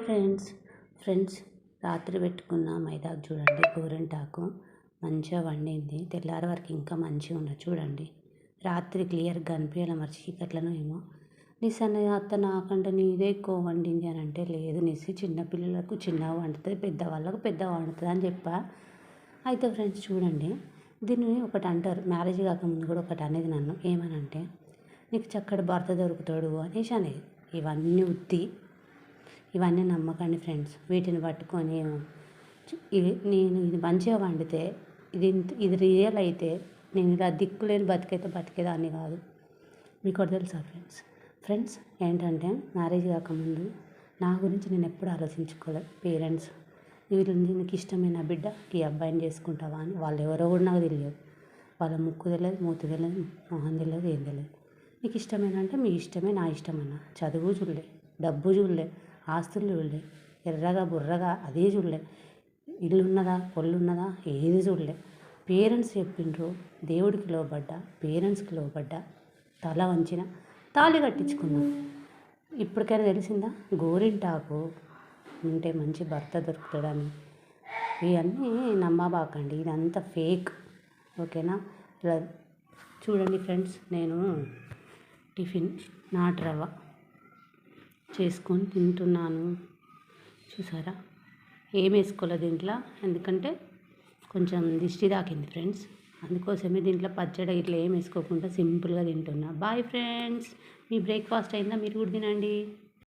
Friends రాత్రి పెట్టుకున్న మైదాకు చూడండి, గోరింటాకు మంచిగా వండింది. తెల్లారి వరకు ఇంకా మంచిగా ఉన్నది చూడండి. రాత్రి క్లియర్గా కనిపించాలి, మరి చీకట్లను ఏమో. నిస్ అన్నది అత్త నాకంటే నీదే ఎక్కువ వండింది అని అంటే, లేదు నిస్సి చిన్నపిల్లలకు చిన్నగా వండుతుంది, పెద్దవాళ్ళకు పెద్దగా వండుతుంది అని చెప్పా. అయితే ఫ్రెండ్స్ చూడండి, దీన్ని ఒకటి అంటారు, మ్యారేజ్ కాకముందు కూడా ఒకటి అనేది నన్ను ఏమనంటే, నీకు చక్కటి భర్త దొరుకుతాడు అనేసి అనేది. ఇవన్నీ ఉత్తి, ఇవన్నీ నమ్మకండి ఫ్రెండ్స్. వీటిని పట్టుకొని ఇది మంచిగా వండితే ఇది రియల్ అయితే నేను ఇలా దిక్కులేని బతికేదాన్ని కాదు. మీకు ఒకటి తెలుసా ఫ్రెండ్స్ ఏంటంటే, మ్యారేజ్ కాకముందు నా గురించి నేను ఎప్పుడు ఆలోచించుకోలేదు. పేరెంట్స్ నీకు ఇష్టమైన బిడ్డ ఈ అబ్బాయిని చేసుకుంటావా అని, వాళ్ళు ఎవరో కూడా నాకు తెలియదు. వాళ్ళ ముక్కు తెలియదు, మూతి తెలియదు, మొహం తెలియదు, ఏం తెలియదు. నీకు ఇష్టమైన అంటే మీ ఇష్టమే, నా ఇష్టం అన్న. చదువు చూడలే, డబ్బు చూడలే, ఆస్తులు చూడలే, ఎర్రగా బుర్రగా అదే చూడలే, ఇల్లు ఉన్నదా పొల్లు ఉన్నదా ఏది చూడలే. పేరెంట్స్ చెప్పిండ్రు, దేవుడికి లోబడ్డా, పేరెంట్స్కి లోబడ్డా, తల వంచిన, తాళి కట్టించుకున్నాం. ఇప్పటికైనా తెలిసిందా గోరింటాకు ఉంటే మంచి భర్త దొరుకుతాడని? ఇవన్నీ నమ్మబాకండి, ఇదంతా ఫేక్, ఓకేనా? ఇలా చూడండి ఫ్రెండ్స్, నేను టిఫిన్ నాటు రవ్వ చేసుకొని తింటున్నాను. చూసారా, ఏం వేసుకోలేదు దీంట్లో, ఎందుకంటే కొంచెం దిష్టి తాకింది ఫ్రెండ్స్. అందుకోసమే దీంట్లో పచ్చడి ఇట్లా ఏం వేసుకోకుండా సింపుల్గా తింటున్నా. బాయ్ ఫ్రెండ్స్, మీ బ్రేక్ఫాస్ట్ అయిందా? మీరు కూడా తినండి.